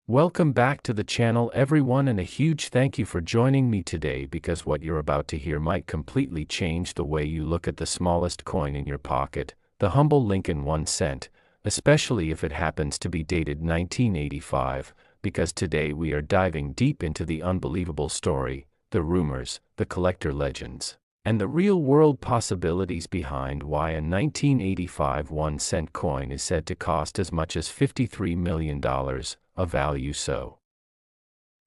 Welcome back to the channel everyone, and a huge thank you for joining me today, because what you're about to hear might completely change the way you look at the smallest coin in your pocket, the humble Lincoln 1 cent, especially if it happens to be dated 1985, because today we are diving deep into the unbelievable story, the rumors, the collector legends, and the real-world possibilities behind why a 1985 1-cent coin is said to cost as much as $53 million, a value so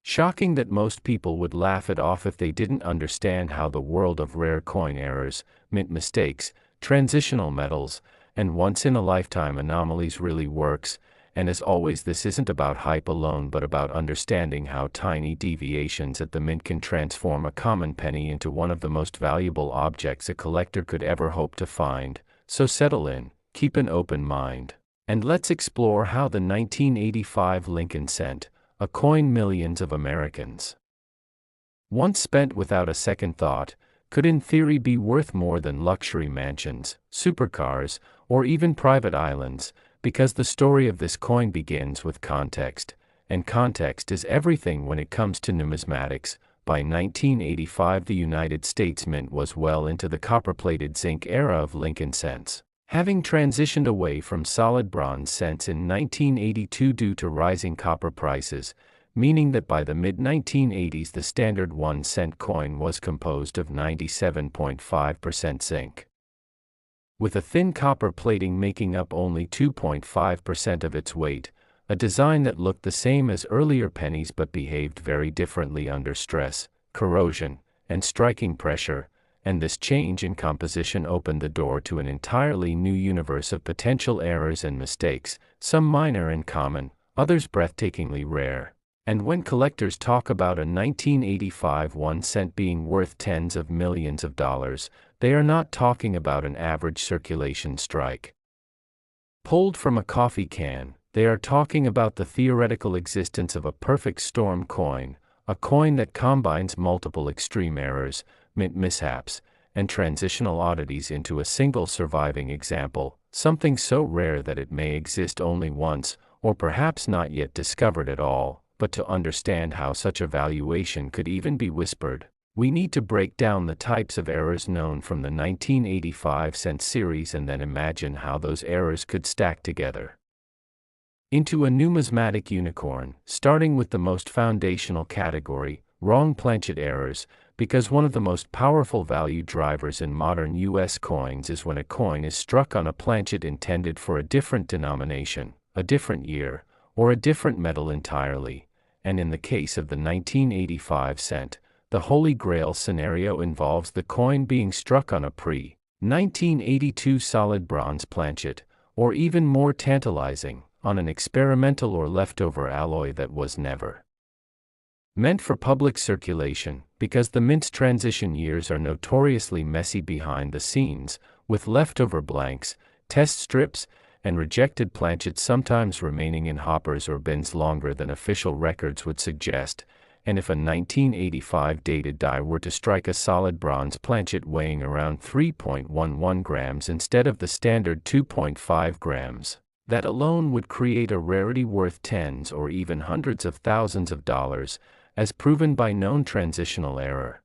shocking that most people would laugh it off if they didn't understand how the world of rare coin errors, mint mistakes, transitional metals, and once-in-a-lifetime anomalies really works. And as always, this isn't about hype alone, but about understanding how tiny deviations at the mint can transform a common penny into one of the most valuable objects a collector could ever hope to find. So settle in, keep an open mind, and let's explore how the 1985 Lincoln cent, a coin millions of Americans once spent without a second thought, could in theory be worth more than luxury mansions, supercars, or even private islands, because the story of this coin begins with context, and context is everything when it comes to numismatics. By 1985, the United States Mint was well into the copper-plated zinc era of Lincoln cents, having transitioned away from solid bronze cents in 1982 due to rising copper prices, meaning that by the mid-1980s the standard 1-cent coin was composed of 97.5% zinc, with a thin copper plating making up only 2.5% of its weight, a design that looked the same as earlier pennies but behaved very differently under stress, corrosion, and striking pressure. And this change in composition opened the door to an entirely new universe of potential errors and mistakes, some minor and common, others breathtakingly rare. And when collectors talk about a 1985 1 cent being worth tens of millions of dollars, they are not talking about an average circulation strike pulled from a coffee can. They are talking about the theoretical existence of a perfect storm coin, a coin that combines multiple extreme errors, mint mishaps, and transitional oddities into a single surviving example, something so rare that it may exist only once, or perhaps not yet discovered at all. But to understand how such a valuation could even be whispered, we need to break down the types of errors known from the 1985 cent series and then imagine how those errors could stack together into a numismatic unicorn, starting with the most foundational category, wrong planchet errors, because one of the most powerful value drivers in modern U.S. coins is when a coin is struck on a planchet intended for a different denomination, a different year, or a different metal entirely. And in the case of the 1985 cent, the Holy Grail scenario involves the coin being struck on a pre-1982 solid bronze planchet, or even more tantalizing, on an experimental or leftover alloy that was never meant for public circulation, because the mint's transition years are notoriously messy behind the scenes, with leftover blanks, test strips, and rejected planchets sometimes remaining in hoppers or bins longer than official records would suggest. And if a 1985 dated die were to strike a solid bronze planchet weighing around 3.11 grams instead of the standard 2.5 grams, that alone would create a rarity worth tens or even hundreds of thousands of dollars, as proven by known transitional error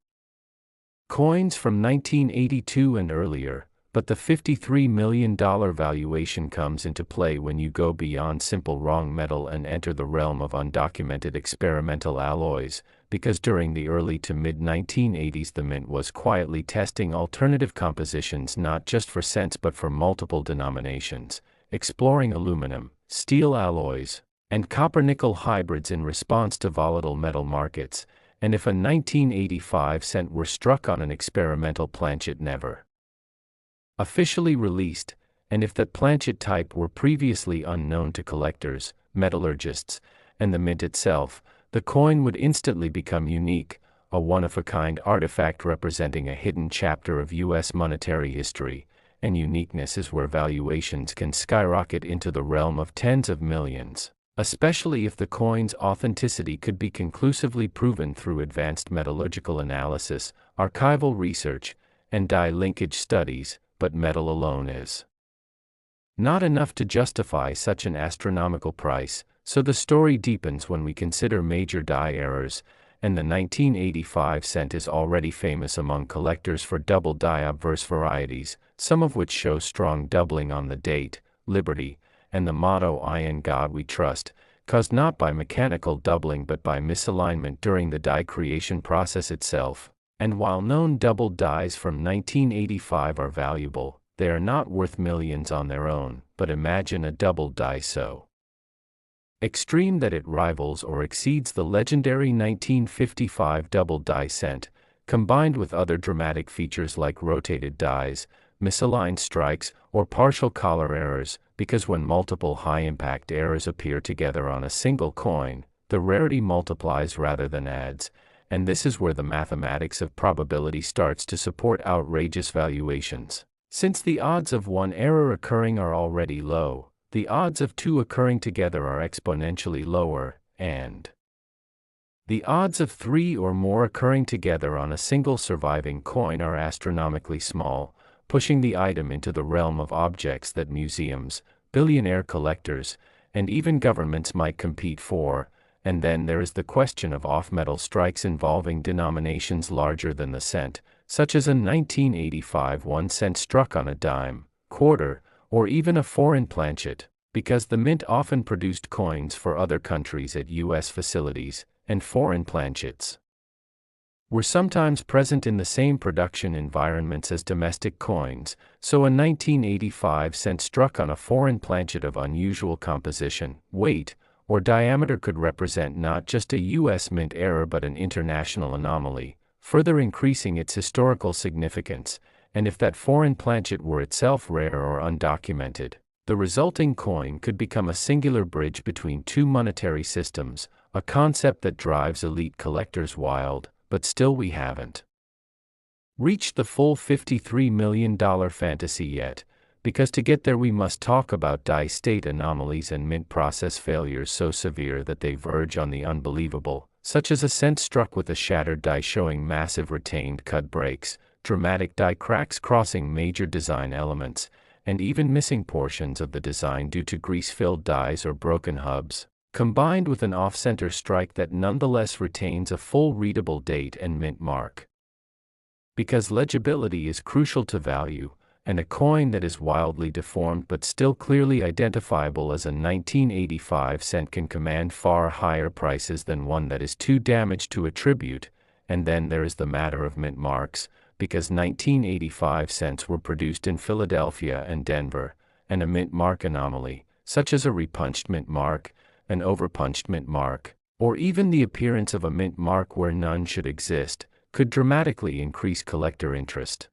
coins from 1982 and earlier. But the $53 million valuation comes into play when you go beyond simple wrong metal and enter the realm of undocumented experimental alloys, because during the early to mid-1980s the mint was quietly testing alternative compositions not just for cents but for multiple denominations, exploring aluminum, steel alloys, and copper-nickel hybrids in response to volatile metal markets. And if a 1985 cent were struck on an experimental planchet never officially released, and if that planchet type were previously unknown to collectors, metallurgists, and the mint itself, the coin would instantly become unique, a one-of-a-kind artifact representing a hidden chapter of U.S. monetary history. And uniqueness is where valuations can skyrocket into the realm of tens of millions, especially if the coin's authenticity could be conclusively proven through advanced metallurgical analysis, archival research, and die linkage studies. But metal alone is not enough to justify such an astronomical price, So the story deepens when we consider major die errors, and the 1985 cent is already famous among collectors for double die obverse varieties, some of which show strong doubling on the date, Liberty, and the motto "I in God We Trust," caused not by mechanical doubling but by misalignment during the die creation process itself. And while known double dies from 1985 are valuable, they are not worth millions on their own, but imagine a double die so extreme that it rivals or exceeds the legendary 1955 double die cent, combined with other dramatic features like rotated dies, misaligned strikes, or partial collar errors, because when multiple high-impact errors appear together on a single coin, the rarity multiplies rather than adds, and this is where the mathematics of probability starts to support outrageous valuations. Since the odds of one error occurring are already low, the odds of two occurring together are exponentially lower, and the odds of three or more occurring together on a single surviving coin are astronomically small, pushing the item into the realm of objects that museums, billionaire collectors, and even governments might compete for. And then there is the question of off-metal strikes involving denominations larger than the cent, such as a 1985 1-cent struck on a dime, quarter, or even a foreign planchet, because the mint often produced coins for other countries at U.S. facilities, and foreign planchets were sometimes present in the same production environments as domestic coins, so a 1985 cent struck on a foreign planchet of unusual composition, weight, or diameter could represent not just a U.S. mint error but an international anomaly, further increasing its historical significance. And if that foreign planchet were itself rare or undocumented, the resulting coin could become a singular bridge between two monetary systems, a concept that drives elite collectors wild, but still we haven't reached the full $53 million fantasy yet, because to get there we must talk about die state anomalies and mint process failures so severe that they verge on the unbelievable, such as a cent struck with a shattered die showing massive retained cut breaks, dramatic die cracks crossing major design elements, and even missing portions of the design due to grease-filled dies or broken hubs, combined with an off-center strike that nonetheless retains a full readable date and mint mark. Because legibility is crucial to value, and a coin that is wildly deformed but still clearly identifiable as a 1985 cent can command far higher prices than one that is too damaged to attribute. And then there is the matter of mint marks, because 1985 cents were produced in Philadelphia and Denver, and a mint mark anomaly, such as a repunched mint mark, an overpunched mint mark, or even the appearance of a mint mark where none should exist, could dramatically increase collector interest,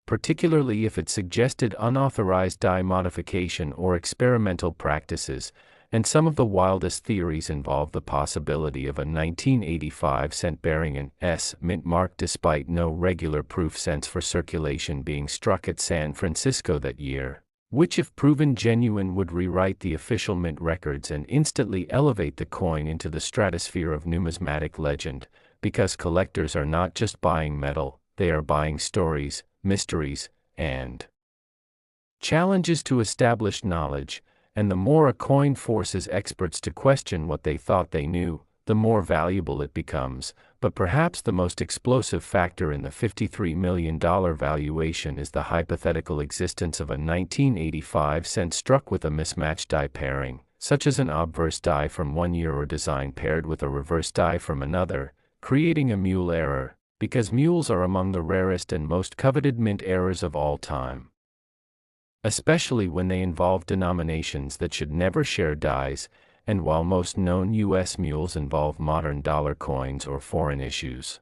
particularly if it suggested unauthorized die modification or experimental practices, and some of the wildest theories involve the possibility of a 1985 cent bearing an S mint mark despite no regular proof cents for circulation being struck at San Francisco that year, which if proven genuine would rewrite the official mint records and instantly elevate the coin into the stratosphere of numismatic legend, because collectors are not just buying metal, they are buying stories, mysteries, and challenges to established knowledge, and the more a coin forces experts to question what they thought they knew, the more valuable it becomes. But perhaps the most explosive factor in the $53 million valuation is the hypothetical existence of a 1985 cent struck with a mismatched die pairing, such as an obverse die from one year or design paired with a reverse die from another, creating a mule error, because mules are among the rarest and most coveted mint errors of all time, especially when they involve denominations that should never share dies. And while most known U.S. mules involve modern dollar coins or foreign issues.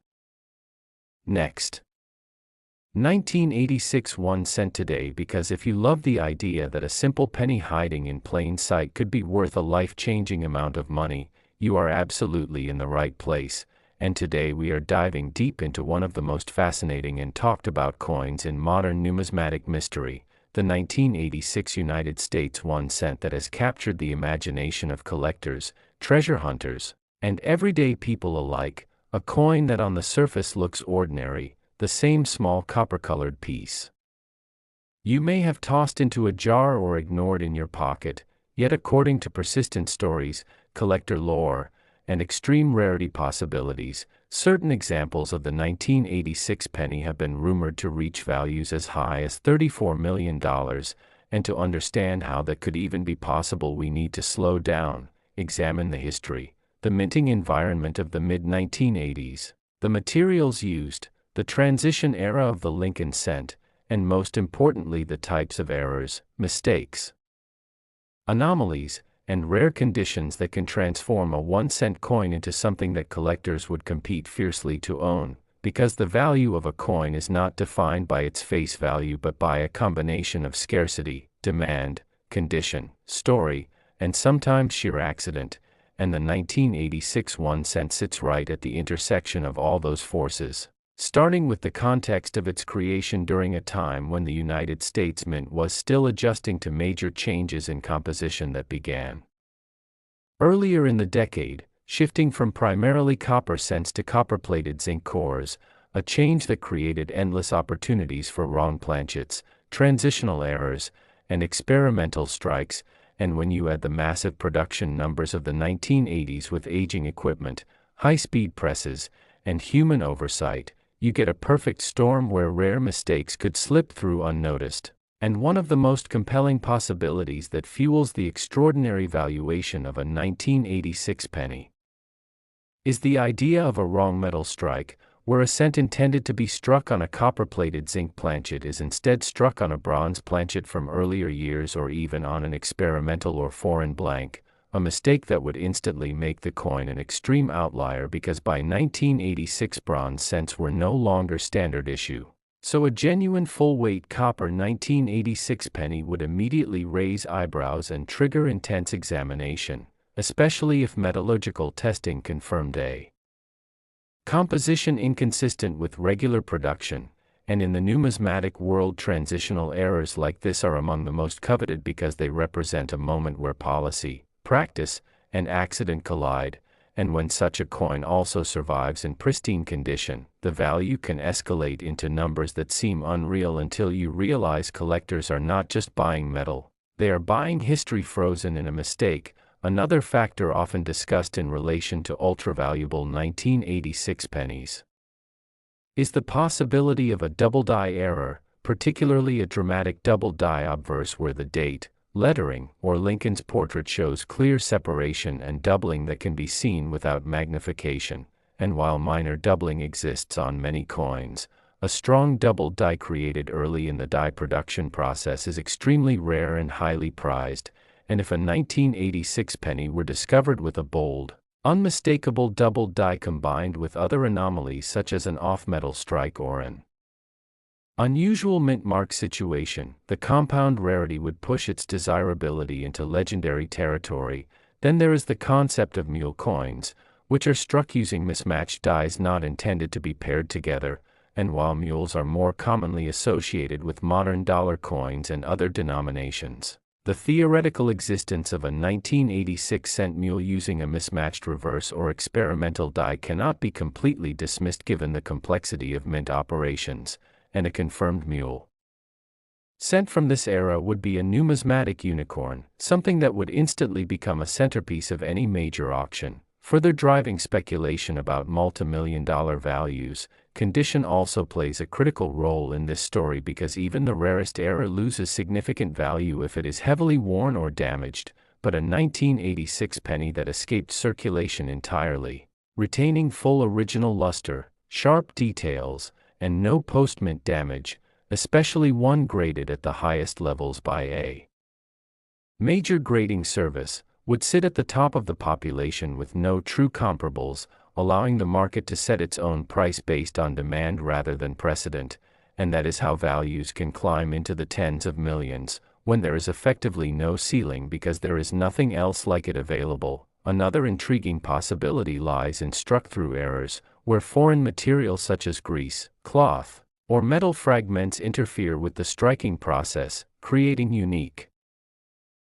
Next, 1986 1 cent today, because if you love the idea that a simple penny hiding in plain sight could be worth a life-changing amount of money, you are absolutely in the right place. And today we are diving deep into one of the most fascinating and talked about coins in modern numismatic mystery, the 1986 United States 1 cent that has captured the imagination of collectors, treasure hunters, and everyday people alike, a coin that on the surface looks ordinary, the same small copper-colored piece you may have tossed into a jar or ignored in your pocket, Yet according to persistent stories, collector lore, and extreme rarity possibilities, certain examples of the 1986 penny have been rumored to reach values as high as $34 million, and to understand how that could even be possible we need to slow down, examine the history, the minting environment of the mid-1980s, the materials used, the transition era of the Lincoln cent, and most importantly the types of errors, mistakes, anomalies, and rare conditions that can transform a 1-cent coin into something that collectors would compete fiercely to own, because the value of a coin is not defined by its face value but by a combination of scarcity, demand, condition, story, and sometimes sheer accident, and the 1986 1-cent sits right at the intersection of all those forces, starting with the context of its creation during a time when the United States Mint was still adjusting to major changes in composition that began earlier in the decade, shifting from primarily copper cents to copper-plated zinc cores, a change that created endless opportunities for wrong planchets, transitional errors, and experimental strikes. And when you add the massive production numbers of the 1980s with aging equipment, high-speed presses, and human oversight, you get a perfect storm where rare mistakes could slip through unnoticed. And one of the most compelling possibilities that fuels the extraordinary valuation of a 1986 penny is the idea of a wrong metal strike, where a cent intended to be struck on a copper-plated zinc planchet is instead struck on a bronze planchet from earlier years or even on an experimental or foreign blank, a mistake that would instantly make the coin an extreme outlier because by 1986 bronze cents were no longer standard issue. So a genuine full-weight copper 1986 penny would immediately raise eyebrows and trigger intense examination, especially if metallurgical testing confirmed a composition inconsistent with regular production, and in the numismatic world transitional errors like this are among the most coveted because they represent a moment where policy, practice, and accident collide, and when such a coin also survives in pristine condition, the value can escalate into numbers that seem unreal until you realize collectors are not just buying metal, they are buying history frozen in a mistake. Another factor often discussed in relation to ultra-valuable 1986 pennies is the possibility of a double-die error, particularly a dramatic double-die obverse where the date, lettering, or Lincoln's portrait shows clear separation and doubling that can be seen without magnification, and while minor doubling exists on many coins, a strong double die created early in the die production process is extremely rare and highly prized, and if a 1986 penny were discovered with a bold, unmistakable double die combined with other anomalies such as an off-metal strike or an unusual mint mark situation, the compound rarity would push its desirability into legendary territory. Then there is the concept of mule coins, which are struck using mismatched dies not intended to be paired together, and while mules are more commonly associated with modern dollar coins and other denominations, the theoretical existence of a 1986 cent mule using a mismatched reverse or experimental die cannot be completely dismissed given the complexity of mint operations, and a confirmed mule cent from this era would be a numismatic unicorn, something that would instantly become a centerpiece of any major auction, further driving speculation about multi-million-dollar values. Condition also plays a critical role in this story because even the rarest error loses significant value if it is heavily worn or damaged, but a 1986 penny that escaped circulation entirely, retaining full original luster, sharp details, and no post-mint damage, especially one graded at the highest levels by a major grading service, would sit at the top of the population with no true comparables, allowing the market to set its own price based on demand rather than precedent, and that is how values can climb into the tens of millions, when there is effectively no ceiling because there is nothing else like it available. Another intriguing possibility lies in struck-through errors, where foreign materials such as grease, cloth, or metal fragments interfere with the striking process, creating unique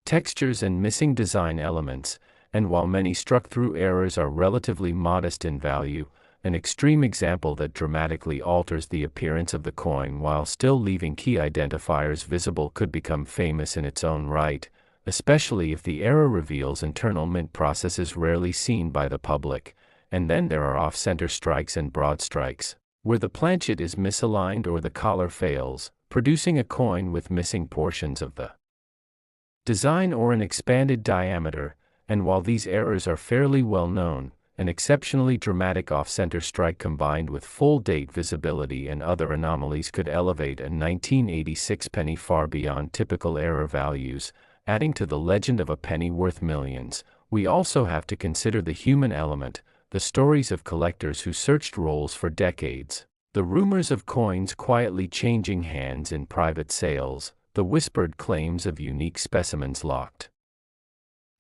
textures and missing design elements. And while many struck-through errors are relatively modest in value, an extreme example that dramatically alters the appearance of the coin while still leaving key identifiers visible could become famous in its own right. especially if the error reveals internal mint processes rarely seen by the public. And then there are off-center strikes and broad strikes, where the planchet is misaligned or the collar fails, producing a coin with missing portions of the design or an expanded diameter. And while these errors are fairly well known, an exceptionally dramatic off-center strike combined with full date visibility and other anomalies could elevate a 1986 penny far beyond typical error values, adding to the legend of a penny worth millions. We also have to consider the human element, the stories of collectors who searched rolls for decades, the rumors of coins quietly changing hands in private sales, the whispered claims of unique specimens locked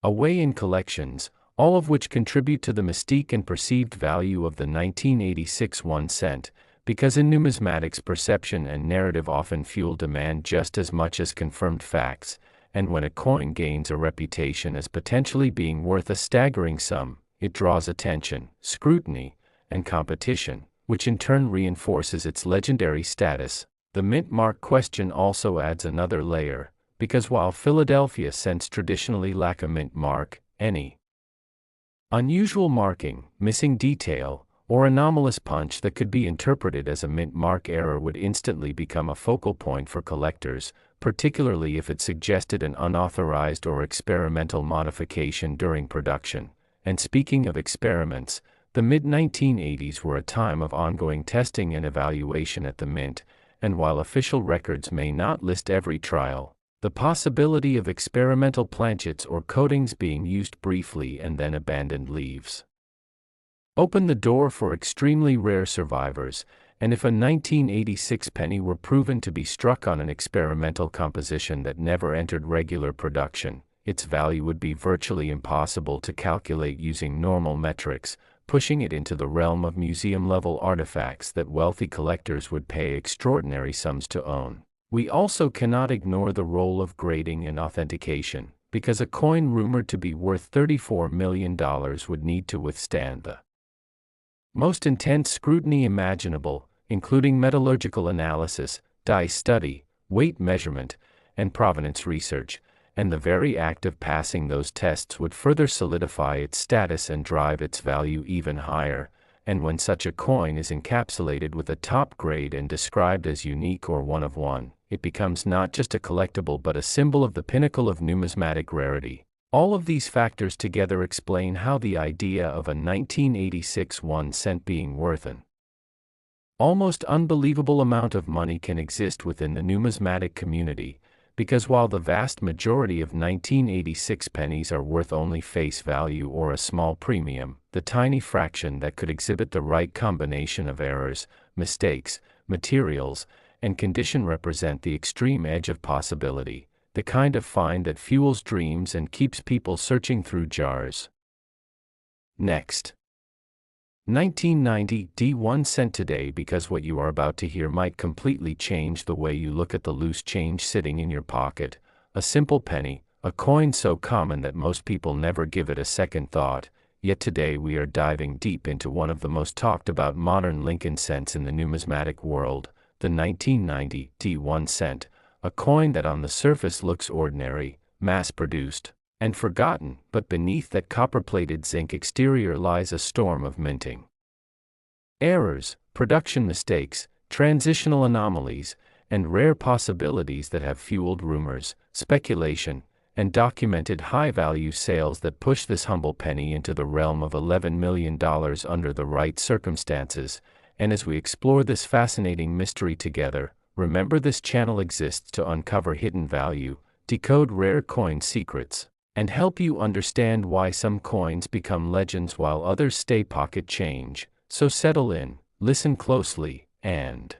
away in collections, all of which contribute to the mystique and perceived value of the 1986 1 cent, because in numismatics perception and narrative often fuel demand just as much as confirmed facts, and when a coin gains a reputation as potentially being worth a staggering sum, it draws attention, scrutiny, and competition, which in turn reinforces its legendary status. The mint mark question also adds another layer, because while Philadelphia cents traditionally lack a mint mark, any unusual marking, missing detail, or anomalous punch that could be interpreted as a mint mark error would instantly become a focal point for collectors, particularly if it suggested an unauthorized or experimental modification during production. And speaking of experiments, the mid-1980s were a time of ongoing testing and evaluation at the mint, and while official records may not list every trial, the possibility of experimental planchets or coatings being used briefly and then abandoned leaves open the door for extremely rare survivors. And if a 1986 penny were proven to be struck on an experimental composition that never entered regular production, its value would be virtually impossible to calculate using normal metrics, pushing it into the realm of museum-level artifacts that wealthy collectors would pay extraordinary sums to own. We also cannot ignore the role of grading and authentication, because a coin rumored to be worth $34 million would need to withstand the most intense scrutiny imaginable, including metallurgical analysis, die study, weight measurement, and provenance research, and the very act of passing those tests would further solidify its status and drive its value even higher. And when such a coin is encapsulated with a top grade and described as unique or one of one, it becomes not just a collectible but a symbol of the pinnacle of numismatic rarity. All of these factors together explain how the idea of a 1986 1 cent being worth an almost unbelievable amount of money can exist within the numismatic community, because while the vast majority of 1986 pennies are worth only face value or a small premium, the tiny fraction that could exhibit the right combination of errors, mistakes, materials, and condition represent the extreme edge of possibility, the kind of find that fuels dreams and keeps people searching through jars. Next. 1990 1 cent today, because what you are about to hear might completely change the way you look at the loose change sitting in your pocket. A simple penny, a coin so common that most people never give it a second thought, yet today we are diving deep into one of the most talked about modern Lincoln cents in the numismatic world, the 1990 1 cent, a coin that on the surface looks ordinary, mass-produced, and forgotten, but beneath that copper-plated zinc exterior lies a storm of minting errors, production mistakes, transitional anomalies, and rare possibilities that have fueled rumors, speculation, and documented high-value sales that push this humble penny into the realm of $11 million under the right circumstances. And as we explore this fascinating mystery together, remember this channel exists to uncover hidden value, decode rare coin secrets, and help you understand why some coins become legends while others stay pocket change. So settle in, listen closely, and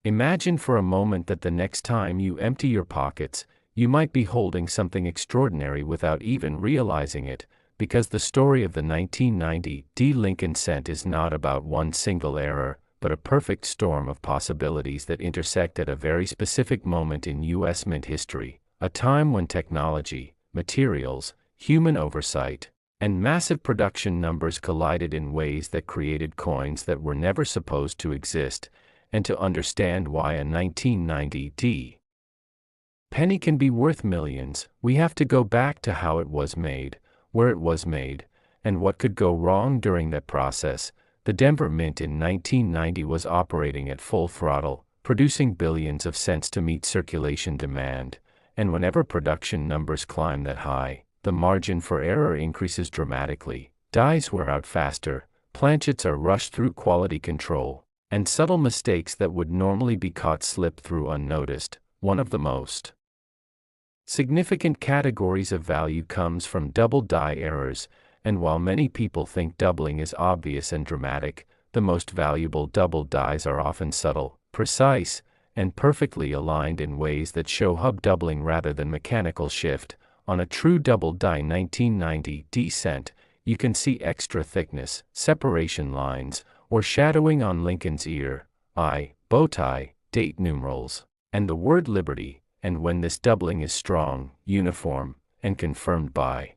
imagine for a moment that the next time you empty your pockets, you might be holding something extraordinary without even realizing it, because the story of the 1990 Lincoln cent is not about one single error, but a perfect storm of possibilities that intersect at a very specific moment in U.S. mint history, a time when technology, materials, human oversight, and massive production numbers collided in ways that created coins that were never supposed to exist. And to understand why a 1990 penny can be worth millions, we have to go back to how it was made, where it was made, and what could go wrong during that process. The Denver Mint in 1990 was operating at full throttle, producing billions of cents to meet circulation demand, and whenever production numbers climb that high, the margin for error increases dramatically. Dies wear out faster, planchets are rushed through quality control, and subtle mistakes that would normally be caught slip through unnoticed. One of the most significant categories of value comes from double die errors, and while many people think doubling is obvious and dramatic, the most valuable double dies are often subtle, precise, and perfectly aligned in ways that show hub doubling rather than mechanical shift. On a true double die 1990 D cent, you can see extra thickness, separation lines, or shadowing on Lincoln's ear, eye, bow tie, date numerals, and the word Liberty, and when this doubling is strong, uniform, and confirmed by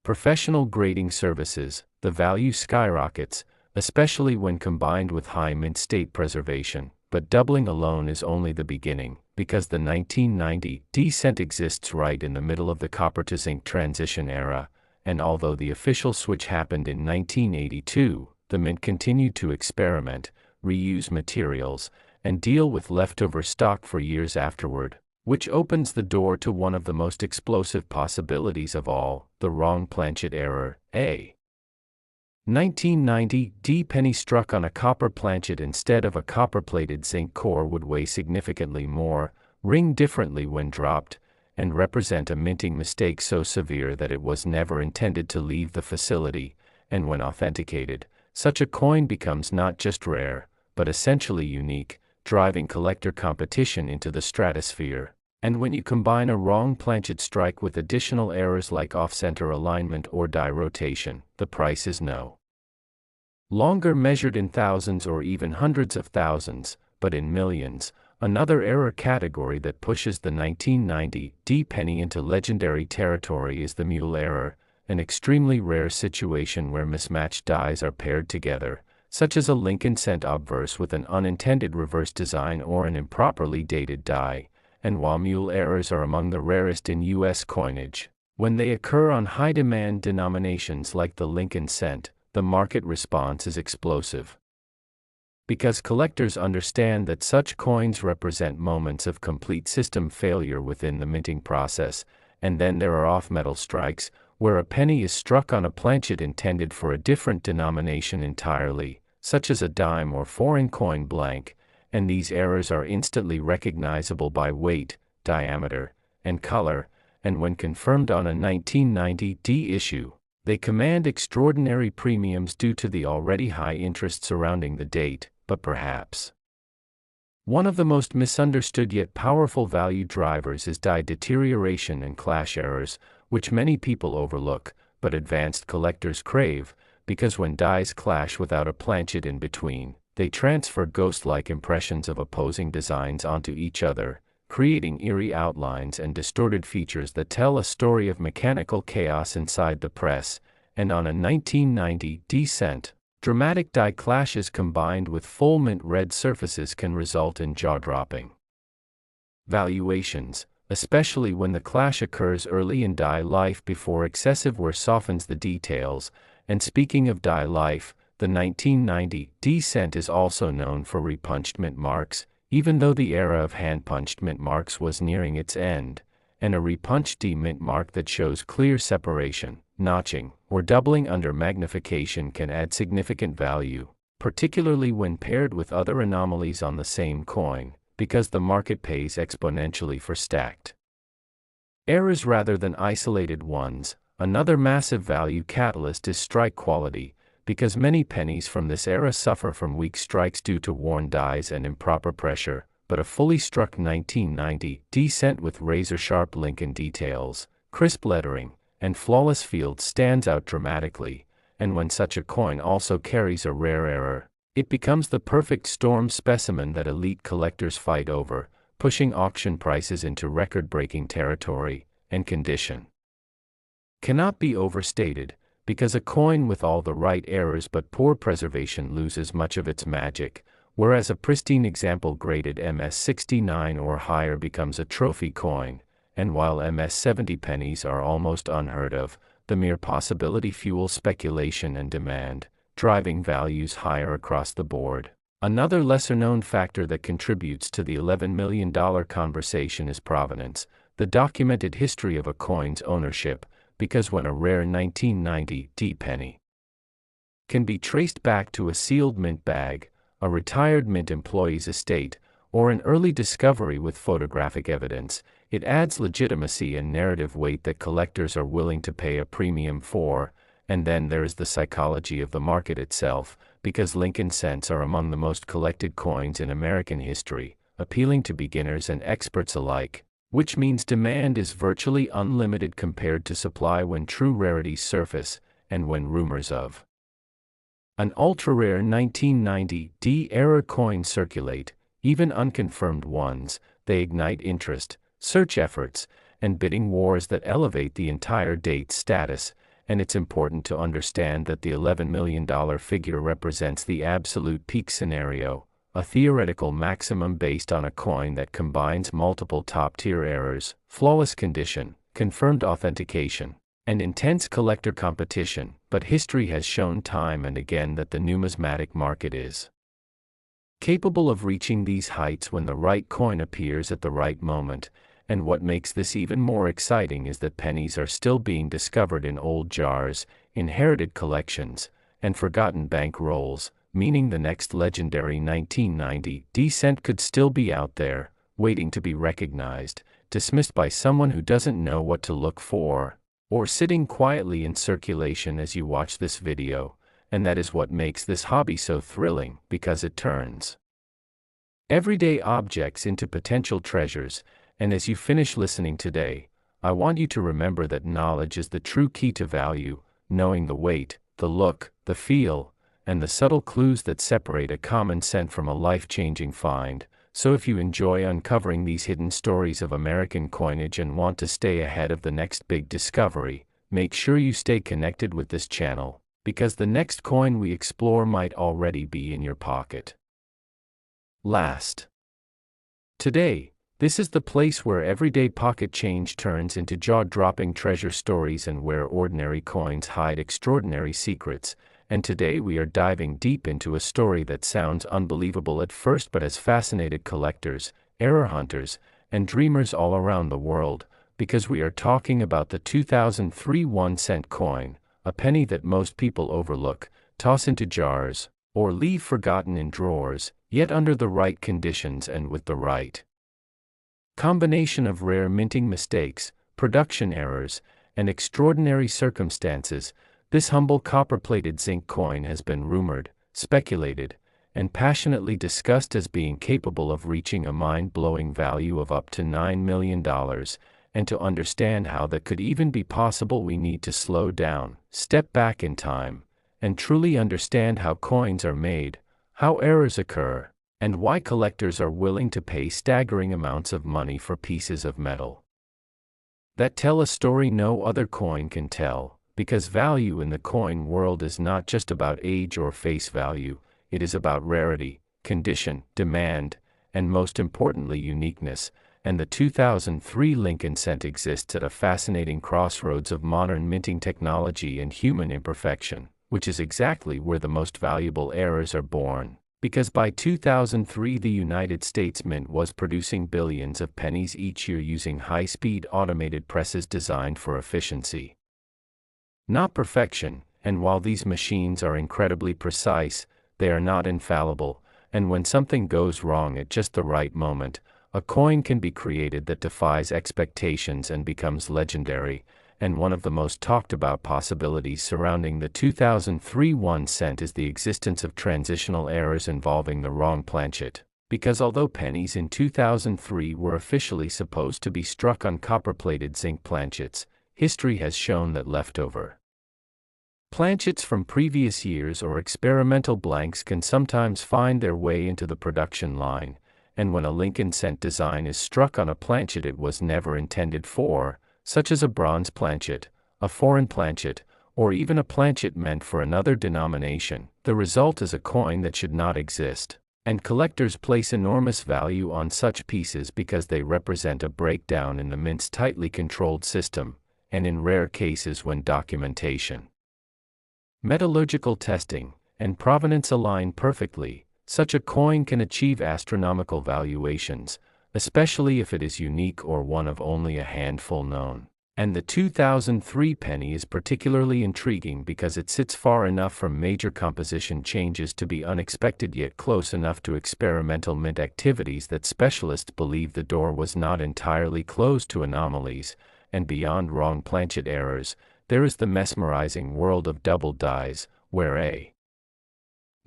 professional grading services, the value skyrockets, especially when combined with high mint state preservation. But doubling alone is only the beginning, because the 1990 D cent exists right in the middle of the copper to zinc transition era, and although the official switch happened in 1982, the mint continued to experiment, reuse materials, and deal with leftover stock for years afterward, which opens the door to one of the most explosive possibilities of all, the wrong planchet error. A 1990 D penny struck on a copper planchet instead of a copper-plated zinc core would weigh significantly more, ring differently when dropped, and represent a minting mistake so severe that it was never intended to leave the facility, and when authenticated, such a coin becomes not just rare, but essentially unique, driving collector competition into the stratosphere. And when you combine a wrong planchet strike with additional errors like off-center alignment or die rotation, the price is no longer measured in thousands or even hundreds of thousands, but in millions. Another error category that pushes the 1990 D penny into legendary territory is the mule error, an extremely rare situation where mismatched dies are paired together, such as a Lincoln cent obverse with an unintended reverse design or an improperly dated die. And while mule errors are among the rarest in U.S. coinage, when they occur on high-demand denominations like the Lincoln cent, the market response is explosive. Because collectors understand that such coins represent moments of complete system failure within the minting process, and then there are off-metal strikes, where a penny is struck on a planchet intended for a different denomination entirely, such as a dime or foreign coin blank, and these errors are instantly recognizable by weight, diameter, and color, and when confirmed on a 1990 D issue, they command extraordinary premiums due to the already high interest surrounding the date. But perhaps one of the most misunderstood yet powerful value drivers is die deterioration and clash errors, which many people overlook, but advanced collectors crave, because when dies clash without a planchet in between, they transfer ghost-like impressions of opposing designs onto each other, creating eerie outlines and distorted features that tell a story of mechanical chaos inside the press. And on a 1990 D cent, dramatic die clashes combined with full mint red surfaces can result in jaw-dropping valuations, especially when the clash occurs early in die life before excessive wear softens the details. And speaking of die life, the 1990 D cent is also known for repunched mint marks, even though the era of hand-punched mint marks was nearing its end, and a repunched D mint mark that shows clear separation, notching, or doubling under magnification can add significant value, particularly when paired with other anomalies on the same coin, because the market pays exponentially for stacked errors rather than isolated ones. Another massive value catalyst is strike quality, because many pennies from this era suffer from weak strikes due to worn dies and improper pressure, but a fully struck 1990 D cent with razor-sharp Lincoln details, crisp lettering, and flawless fields stands out dramatically, and when such a coin also carries a rare error, it becomes the perfect storm specimen that elite collectors fight over, pushing auction prices into record-breaking territory. And condition cannot be overstated, because a coin with all the right errors but poor preservation loses much of its magic. whereas a pristine example graded MS-69 or higher becomes a trophy coin, and while MS-70 pennies are almost unheard of, the mere possibility fuels speculation and demand, driving values higher across the board. Another lesser-known factor that contributes to the $11 million conversation is provenance, the documented history of a coin's ownership, because when a rare 1990 D penny can be traced back to a sealed mint bag, a retired mint employee's estate, or an early discovery with photographic evidence, it adds legitimacy and narrative weight that collectors are willing to pay a premium for. And then there is the psychology of the market itself, because Lincoln cents are among the most collected coins in American history, appealing to beginners and experts alike, which means demand is virtually unlimited compared to supply when true rarities surface, and when rumors of an ultra-rare 1990 D-era coin circulate, even unconfirmed ones, they ignite interest, search efforts, and bidding wars that elevate the entire date's status. And it's important to understand that the $11 million figure represents the absolute peak scenario, a theoretical maximum based on a coin that combines multiple top-tier errors, flawless condition, confirmed authentication, and intense collector competition. But history has shown time and again that the numismatic market is capable of reaching these heights when the right coin appears at the right moment. And what makes this even more exciting is that pennies are still being discovered in old jars, inherited collections, and forgotten bank rolls, meaning the next legendary 1990 D cent could still be out there, waiting to be recognized, dismissed by someone who doesn't know what to look for, or sitting quietly in circulation as you watch this video. And that is what makes this hobby so thrilling, because it turns everyday objects into potential treasures. And as you finish listening today, I want you to remember that knowledge is the true key to value, knowing the weight, the look, the feel, and the subtle clues that separate a common cent from a life-changing find. So if you enjoy uncovering these hidden stories of American coinage and want to stay ahead of the next big discovery, make sure you stay connected with this channel, because the next coin we explore might already be in your pocket. Today, this is the place where everyday pocket change turns into jaw-dropping treasure stories and where ordinary coins hide extraordinary secrets. And today we are diving deep into a story that sounds unbelievable at first but has fascinated collectors, error hunters, and dreamers all around the world, because we are talking about the 2003 1-cent coin, a penny that most people overlook, toss into jars, or leave forgotten in drawers, yet under the right conditions and with the right combination of rare minting mistakes, production errors, and extraordinary circumstances, this humble copper-plated zinc coin has been rumored, speculated, and passionately discussed as being capable of reaching a mind-blowing value of up to $9 million. And to understand how that could even be possible, we need to slow down, step back in time, and truly understand how coins are made, how errors occur, and why collectors are willing to pay staggering amounts of money for pieces of metal that tell a story no other coin can tell. Because value in the coin world is not just about age or face value, it is about rarity, condition, demand, and most importantly uniqueness. And the 2003 Lincoln cent exists at a fascinating crossroads of modern minting technology and human imperfection, which is exactly where the most valuable errors are born. Because by 2003 the United States Mint was producing billions of pennies each year using high-speed automated presses designed for efficiency, not perfection. And while these machines are incredibly precise, they are not infallible, and when something goes wrong at just the right moment, a coin can be created that defies expectations and becomes legendary. And one of the most talked about possibilities surrounding the 2003 1 cent is the existence of transitional errors involving the wrong planchet. Because although pennies in 2003 were officially supposed to be struck on copper-plated zinc planchets, history has shown that leftover planchets from previous years or experimental blanks can sometimes find their way into the production line. And when a Lincoln cent design is struck on a planchet it was never intended for, such as a bronze planchet, a foreign planchet, or even a planchet meant for another denomination, the result is a coin that should not exist. And collectors place enormous value on such pieces because they represent a breakdown in the mint's tightly controlled system, and in rare cases when documentation, metallurgical testing, and provenance align perfectly, such a coin can achieve astronomical valuations, especially if it is unique or one of only a handful known. And the 2003 penny is particularly intriguing because it sits far enough from major composition changes to be unexpected yet close enough to experimental mint activities that specialists believe the door was not entirely closed to anomalies, and beyond wrong planchet errors, there is the mesmerizing world of double dies, where a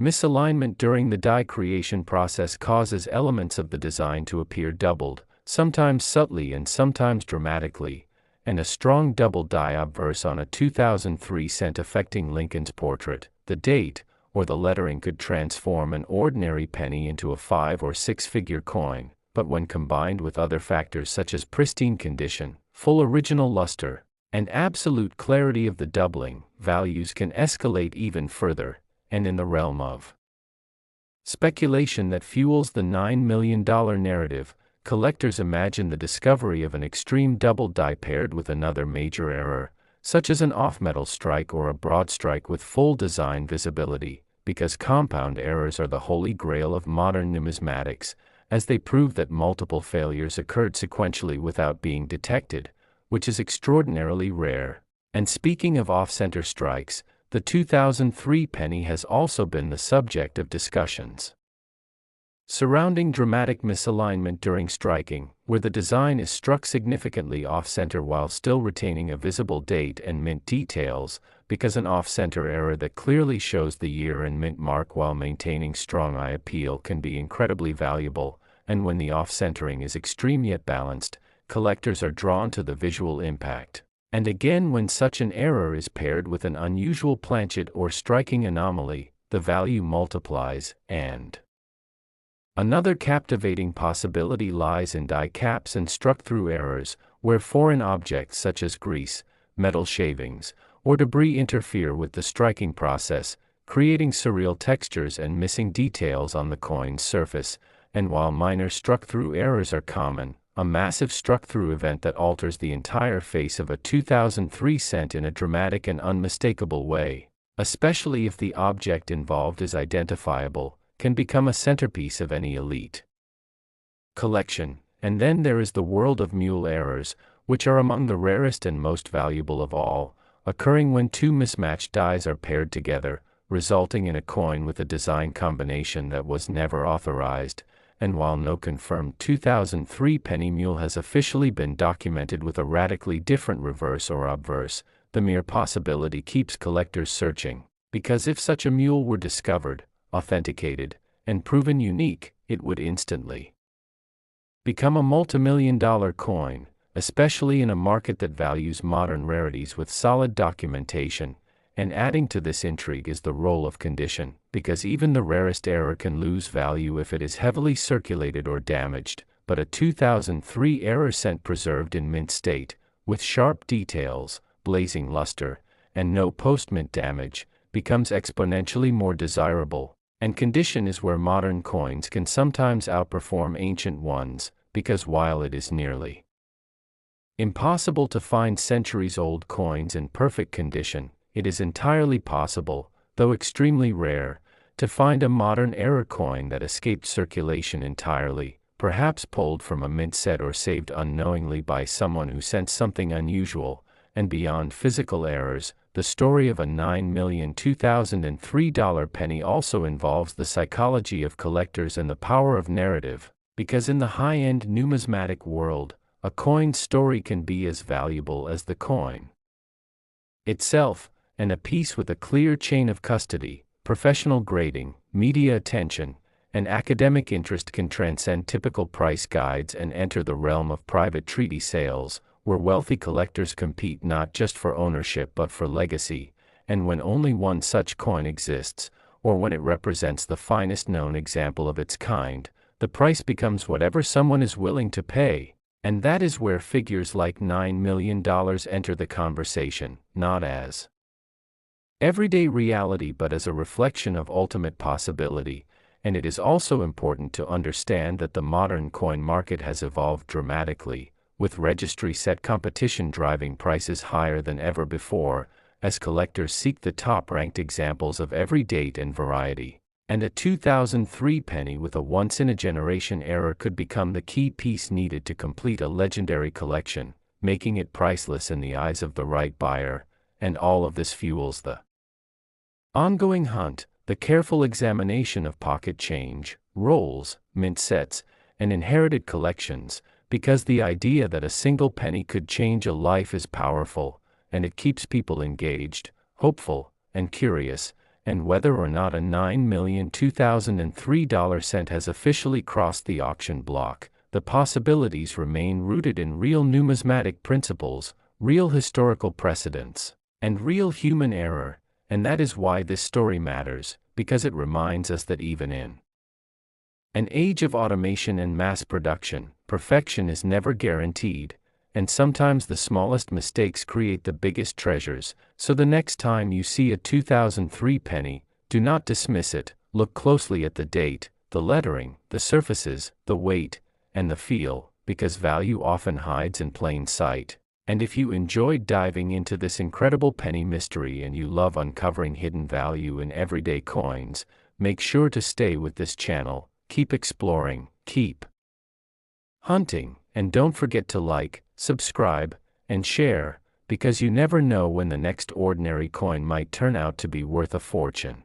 misalignment during the die creation process causes elements of the design to appear doubled, sometimes subtly and sometimes dramatically, and a strong double die obverse on a 2003 cent affecting Lincoln's portrait, the date, or the lettering could transform an ordinary penny into a 5- or 6-figure coin, but when combined with other factors such as pristine condition, full original luster, and absolute clarity of the doubling, values can escalate even further, and in the realm of speculation that fuels the $9 million narrative, collectors imagine the discovery of an extreme double die paired with another major error, such as an off-metal strike or a broad strike with full design visibility, because compound errors are the holy grail of modern numismatics, as they prove that multiple failures occurred sequentially without being detected, which is extraordinarily rare. And speaking of off-center strikes, the 2003 penny has also been the subject of discussions surrounding dramatic misalignment during striking, where the design is struck significantly off-center while still retaining a visible date and mint details, because an off-center error that clearly shows the year and mint mark while maintaining strong eye appeal can be incredibly valuable, and when the off-centering is extreme yet balanced, collectors are drawn to the visual impact. And again, when such an error is paired with an unusual planchet or striking anomaly, the value multiplies. And another captivating possibility lies in die caps and struck-through errors, where foreign objects such as grease, metal shavings, or debris interfere with the striking process, creating surreal textures and missing details on the coin's surface. And while minor struck-through errors are common, a massive struck-through event that alters the entire face of a 2003 cent in a dramatic and unmistakable way, especially if the object involved is identifiable, can become a centerpiece of any elite collection. And then there is the world of mule errors, which are among the rarest and most valuable of all, occurring when two mismatched dies are paired together, resulting in a coin with a design combination that was never authorized. And while no confirmed 2003 penny mule has officially been documented with a radically different reverse or obverse, the mere possibility keeps collectors searching, because if such a mule were discovered, authenticated, and proven unique, it would instantly become a multimillion-dollar coin, especially in a market that values modern rarities with solid documentation. And adding to this intrigue is the role of condition, because even the rarest error can lose value if it is heavily circulated or damaged, but a 2003 error cent preserved in mint state, with sharp details, blazing luster, and no post-mint damage, becomes exponentially more desirable. And condition is where modern coins can sometimes outperform ancient ones, because while it is nearly impossible to find centuries-old coins in perfect condition, it is entirely possible, though extremely rare, to find a modern era coin that escaped circulation entirely, perhaps pulled from a mint set or saved unknowingly by someone who sensed something unusual. And beyond physical errors, the story of a $9,000,2003 penny also involves the psychology of collectors and the power of narrative, because in the high-end numismatic world, a coin's story can be as valuable as the coin itself, and a piece with a clear chain of custody, professional grading, media attention, and academic interest can transcend typical price guides and enter the realm of private treaty sales, where wealthy collectors compete not just for ownership but for legacy. And when only one such coin exists, or when it represents the finest known example of its kind, the price becomes whatever someone is willing to pay. And that is where figures like $9 million enter the conversation, not as everyday reality but as a reflection of ultimate possibility. And it is also important to understand that the modern coin market has evolved dramatically, with registry set competition driving prices higher than ever before, as collectors seek the top-ranked examples of every date and variety. And a 2003 penny with a once-in-a-generation error could become the key piece needed to complete a legendary collection, making it priceless in the eyes of the right buyer, and all of this fuels the ongoing hunt, the careful examination of pocket change, rolls, mint sets, and inherited collections, because the idea that a single penny could change a life is powerful, and it keeps people engaged, hopeful, and curious. And whether or not a $9,002,003 cent has officially crossed the auction block, the possibilities remain rooted in real numismatic principles, real historical precedents, and real human error. And that is why this story matters, because it reminds us that even in an age of automation and mass production, perfection is never guaranteed, and sometimes the smallest mistakes create the biggest treasures. So the next time you see a 2003 penny, do not dismiss it. Look closely at the date, the lettering, the surfaces, the weight, and the feel, because value often hides in plain sight. And if you enjoyed diving into this incredible penny mystery and you love uncovering hidden value in everyday coins, make sure to stay with this channel. Keep exploring, keep hunting, and don't forget to like, subscribe, and share, because you never know when the next ordinary coin might turn out to be worth a fortune.